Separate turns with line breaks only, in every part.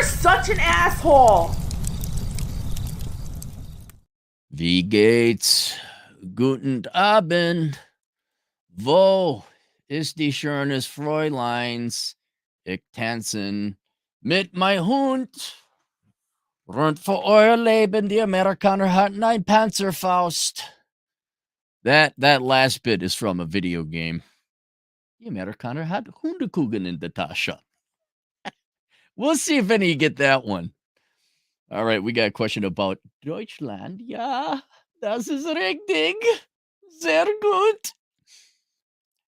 such an asshole.
Wie geht's? Guten Abend. Wo ist die schönes Fräuleins? Ich tanzen mit mein Hund. Rund für euer Leben, die Amerikaner hatten ein Panzerfaust. That last bit is from a video game. Die Amerikaner had Hundekugeln in der Tasche. We'll see if any of you get that one. All right, we got a question about Deutschland. Ja, das ist richtig. Sehr gut.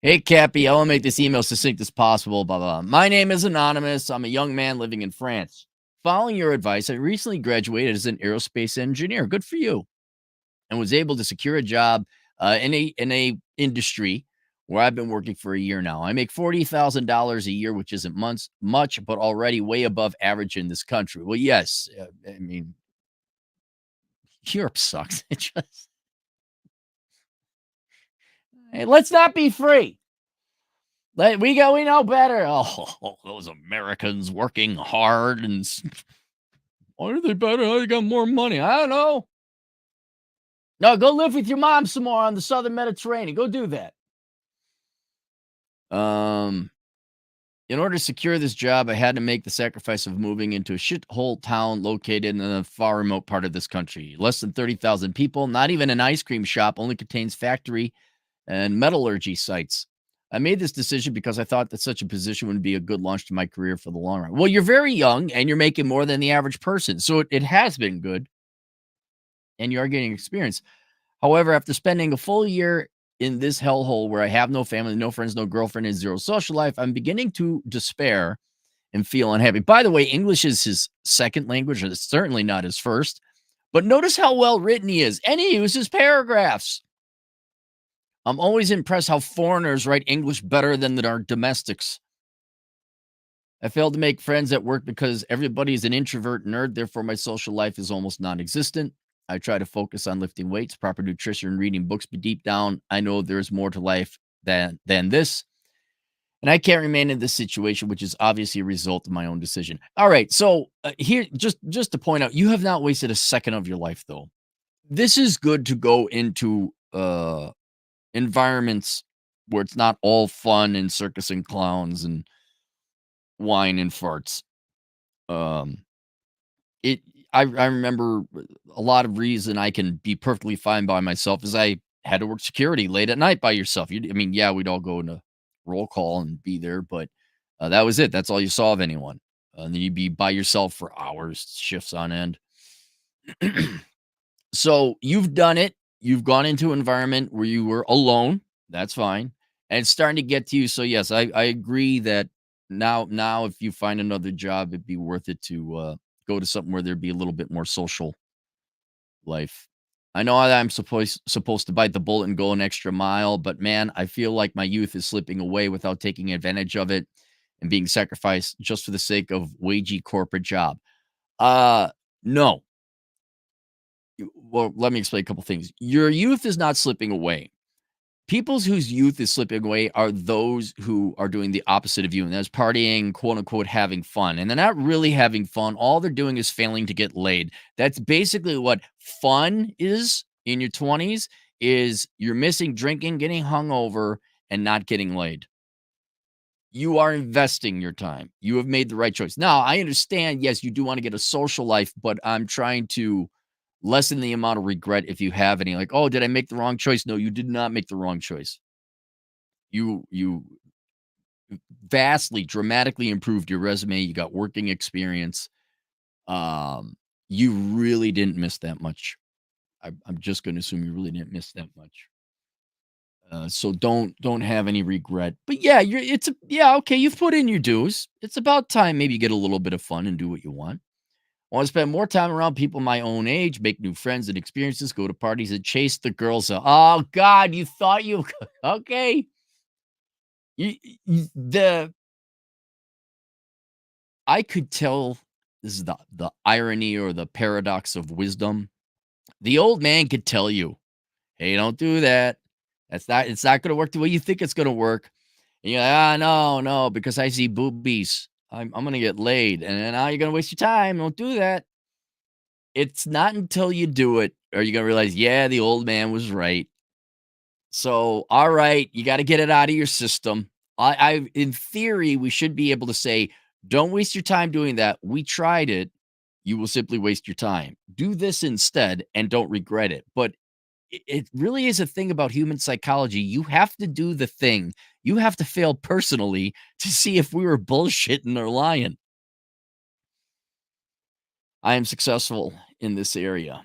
Hey, Cappy, I want to make this email succinct as possible. Blah, blah, blah. My name is Anonymous. I'm a young man living in France. Following your advice, I recently graduated as an aerospace engineer. Good for you. And was able to secure a job in a industry where I've been working for a year now. I make $40,000 a year, which isn't much, but already way above average in this country. Well, yes. I mean, Europe sucks. It just, hey, let's not be free. We know better. Oh, those Americans working hard and why are they better? They got more money. I don't know. No, go live with your mom some more on the southern Mediterranean. Go do that. In order to secure this job, I had to make the sacrifice of moving into a shithole town located in a far remote part of this country. Less than 30,000 people, not even an ice cream shop, only contains factory and metallurgy sites. I made this decision because I thought that such a position would be a good launch to my career for the long run. Well, you're very young and you're making more than the average person. So it has been good. And you are getting experience. However, after spending a full year in this hellhole where I have no family, no friends, no girlfriend, and zero social life, I'm beginning to despair and feel unhappy. By the way, English is his second language, and it's certainly not his first. But notice how well written he is, and he uses paragraphs. I'm always impressed how foreigners write English better than our domestics. I failed to make friends at work because everybody is an introvert nerd. Therefore, my social life is almost non-existent. I try to focus on lifting weights, proper nutrition, and reading books, but deep down, I know there's more to life than this. And I can't remain in this situation, which is obviously a result of my own decision. All right, so here, just to point out, you have not wasted a second of your life, though. This is good to go into environments where it's not all fun and circus and clowns and wine and farts. I remember a lot of reason I can be perfectly fine by myself is I had to work security late at night by yourself. Yeah, we'd all go in a roll call and be there, but that was it. That's all you saw of anyone. And then you'd be by yourself for hours, shifts on end. So you've done it. You've gone into an environment where you were alone. That's fine. And it's starting to get to you. So yes, I agree that now if you find another job, it'd be worth it to go to something where there'd be a little bit more social life. I know that I'm supposed to bite the bullet and go an extra mile, but man, I feel like my youth is slipping away without taking advantage of it and being sacrificed just for the sake of wagey corporate job. No. Well, let me explain a couple things. Your youth is not slipping away. People whose youth is slipping away are those who are doing the opposite of you, and that's partying, quote unquote, having fun. And they're not really having fun. All they're doing is failing to get laid. That's basically what fun is in your 20s, is you're missing drinking, getting hungover, and not getting laid. You are investing your time. You have made the right choice. Now, I understand, yes, you do want to get a social life, but I'm trying to lessen the amount of regret if you have any. Like, oh, did I make the wrong choice? No, you did not make the wrong choice. You vastly, dramatically improved your resume. You got working experience. You really didn't miss that much. I'm just going to assume you really didn't miss that much. So don't have any regret. But yeah, okay, you've put in your dues. It's about time maybe you get a little bit of fun and do what you want. I want to spend more time around people my own age, make new friends and experiences, go to parties and chase the girls. Oh God, you thought you okay. I could tell this is the irony or the paradox of wisdom. The old man could tell you, hey, don't do that. It's not going to work the way you think it's going to work. And you're like, no, because I see boobies. I'm gonna get laid, and then now you're gonna waste your time. Don't do that. It's not until you do it are you gonna realize, yeah, the old man was right. So, all right, you got to get it out of your system. In theory, we should be able to say, don't waste your time doing that. We tried it. You will simply waste your time. Do this instead and don't regret it. But it really is a thing about human psychology. You have to do the thing. You have to fail personally to see if we were bullshitting or lying. I am successful in this area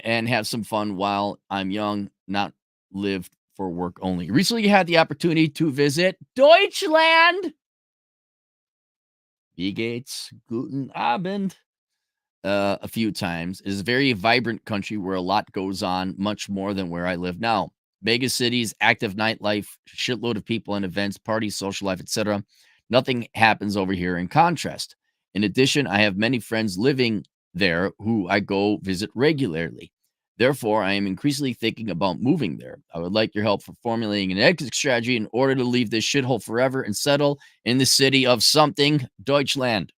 and have some fun while I'm young, not live for work only. Recently had the opportunity to visit Deutschland. Wie geht's? Guten Abend. A few times. It is a very vibrant country where a lot goes on, much more than where I live now. Mega cities, active nightlife, shitload of people and events, parties, social life, etc. Nothing happens over here in contrast. In addition, I have many friends living there who I go visit regularly. Therefore, I am increasingly thinking about moving there. I would like your help for formulating an exit strategy in order to leave this shithole forever and settle in the city of something, Deutschland.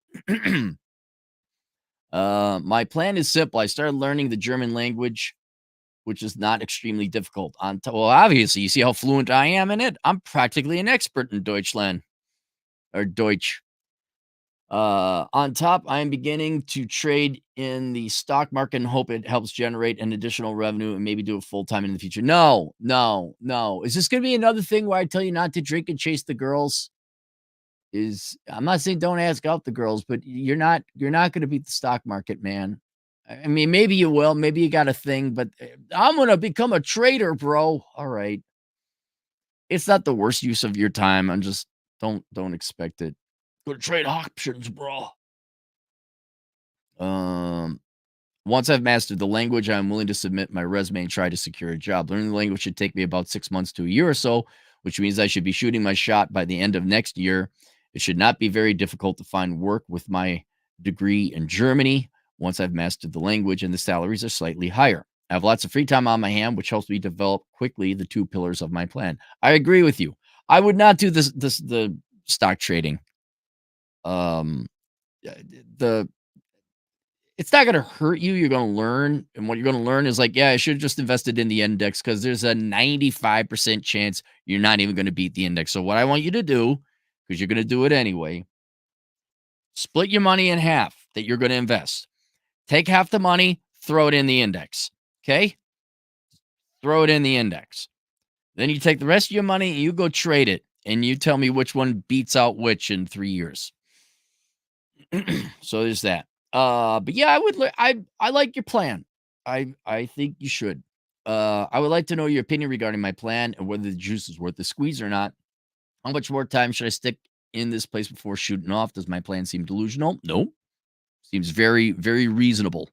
My plan is simple. I started learning the German language, which is not extremely difficult. Well, obviously, you see how fluent I am in it. I'm practically an expert in Deutschland or Deutsch. On top, I am beginning to trade in the stock market and hope it helps generate an additional revenue and maybe do it full time in the future. No, no, no. Is this going to be another thing where I tell you not to drink and chase the girls? I'm not saying don't ask out the girls, but you're not gonna beat the stock market, man. I mean, maybe you will, maybe you got a thing, but I'm gonna become a trader, bro. All right. It's not the worst use of your time. I'm just don't expect it. Gonna trade options, bro. Um Once I've mastered the language, I'm willing to submit my resume and try to secure a job. Learning the language should take me about 6 months to a year or so, which means I should be shooting my shot by the end of next year. It should not be very difficult to find work with my degree in Germany once I've mastered the language and the salaries are slightly higher. I have lots of free time on my hand, which helps me develop quickly the two pillars of my plan. I agree with you. I would not do the stock trading. Um, the It's not gonna hurt you, you're gonna learn, and what you're gonna learn is like, "Yeah, I should've just invested in the index because there's a 95% chance you're not even gonna beat the index." So what I want you to do, because 'cause you're gonna do it anyway, split your money in half that you're gonna invest. Take half the money, throw it in the index, okay? Throw it in the index. Then you take the rest of your money and you go trade it, and you tell me which one beats out which in 3 years. So there's that. But yeah, I like your plan. I think you should. I would like to know your opinion regarding my plan and whether the juice is worth the squeeze or not. How much more time should I stick in this place before shooting off? Does my plan seem delusional? No. Seems very, very reasonable.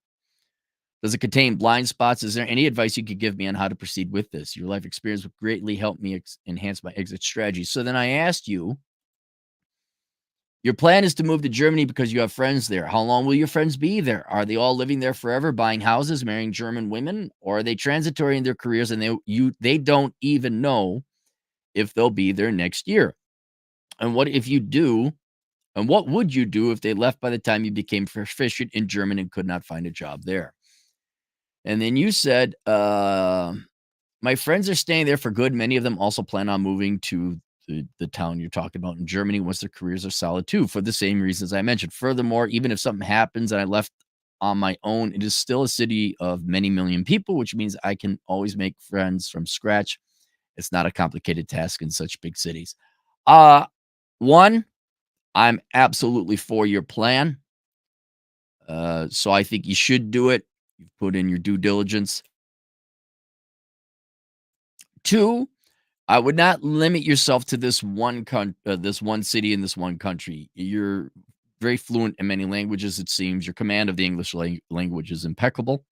Does it contain blind spots? Is there any advice you could give me on how to proceed with this? Your life experience would greatly help me enhance my exit strategy. So then I asked you, your plan is to move to Germany because you have friends there. How long will your friends be there? Are they all living there forever, buying houses, marrying German women, or are they transitory in their careers and they don't even know if they'll be there next year? And what if you do? And what would you do if they left by the time you became proficient in German and could not find a job there? And then you said, my friends are staying there for good. Many of them also plan on moving to the town you're talking about in Germany once their careers are solid too, for the same reasons I mentioned. Furthermore, even if something happens and I left on my own, it is still a city of many million people, which means I can always make friends from scratch. It's not a complicated task in such big cities. Uh, One, I'm absolutely for your plan. So I think you should do it. You've put in your due diligence. Two, I would not limit yourself to this one city in this one country. You're very fluent in many languages, it seems. Your command of the English language is impeccable.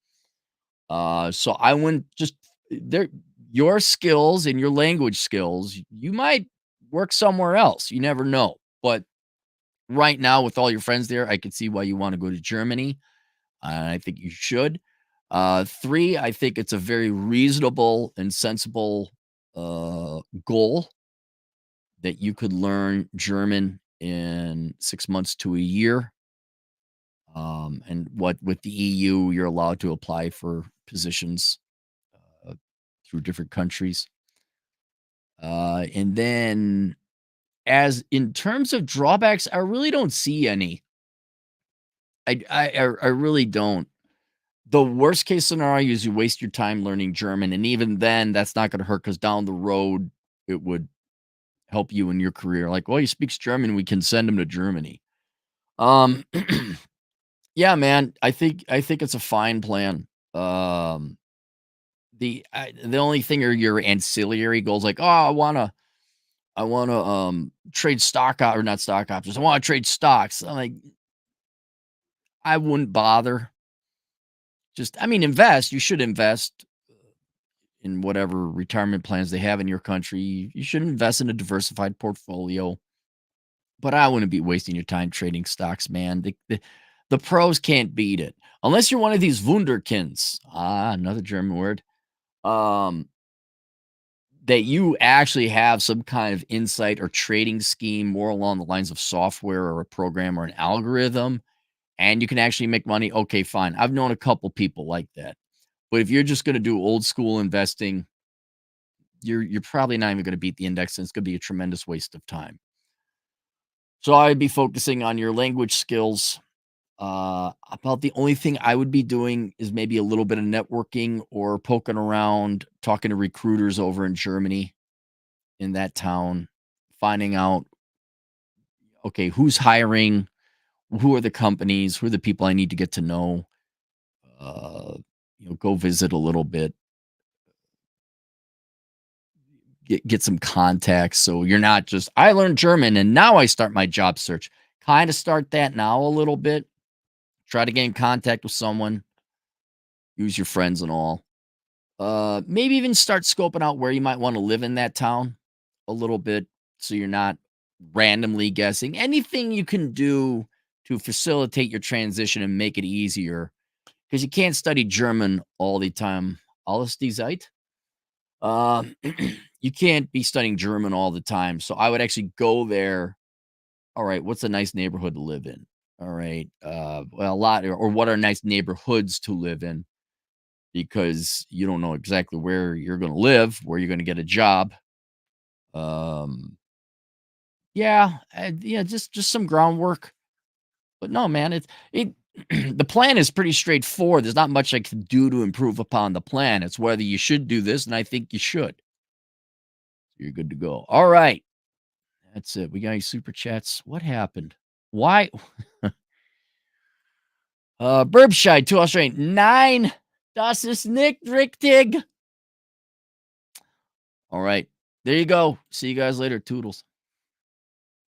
So I wouldn't just there your skills and your language skills, you might work somewhere else. You never know. But right now, with all your friends there, I could see why you want to go to Germany. I think you should. Three, I think it's a very reasonable and sensible goal that you could learn German in 6 months to a year. And what with the EU, you're allowed to apply for positions uh, through different countries. And then, as in terms of drawbacks, I really don't see any. I really don't. The worst case scenario is you waste your time learning German, and even then, that's not going to hurt because down the road, it would help you in your career. Like, well, he speaks German, we can send him to Germany. Um, yeah, man, I think it's a fine plan. Um, the only thing are your ancillary goals, like, oh, I wanna trade or not stock options. I want to trade stocks. I'm like, I wouldn't bother. Just, I mean, invest. You should invest in whatever retirement plans they have in your country. You should invest in a diversified portfolio. But I wouldn't be wasting your time trading stocks, man. The pros can't beat it. Unless you're one of these Wunderkinds. Ah, another German word. Um, that you actually have some kind of insight or trading scheme more along the lines of software or a program or an algorithm, and you can actually make money. Okay, fine. I've known a couple people like that. But if you're just going to do old school investing, you're probably not even going to beat the index, and it's going to be a tremendous waste of time. So I'd be focusing on your language skills. About the only thing I would be doing is maybe a little bit of networking or poking around, talking to recruiters over in Germany, in that town, finding out, okay, who's hiring, who are the companies, who are the people I need to get to know, uh, go visit a little bit, get some contacts. So you're not just, I learned German and now I start my job search. Kind of start that now a little bit. Try to get in contact with someone, use your friends and all. Maybe even start scoping out where you might want to live in that town a little bit, so you're not randomly guessing. Anything you can do to facilitate your transition and make it easier, because you can't study German all the time. Alles die Zeit. Um, you can't be studying German all the time. So I would actually go there. All right, what's a nice neighborhood to live in? All right. Well, a lot, or what are nice neighborhoods to live in? Because you don't know exactly where you're going to live, where you're going to get a job. Um, yeah, yeah, just some groundwork. But no, man, it the plan is pretty straightforward. There's not much I can do to improve upon the plan. It's whether you should do this, and I think you should. You're good to go. All right, that's it. We got any super chats? What happened? Why? Burbschei to Australian. Nine. Das ist nicht richtig. All right. There you go. See you guys later. Toodles.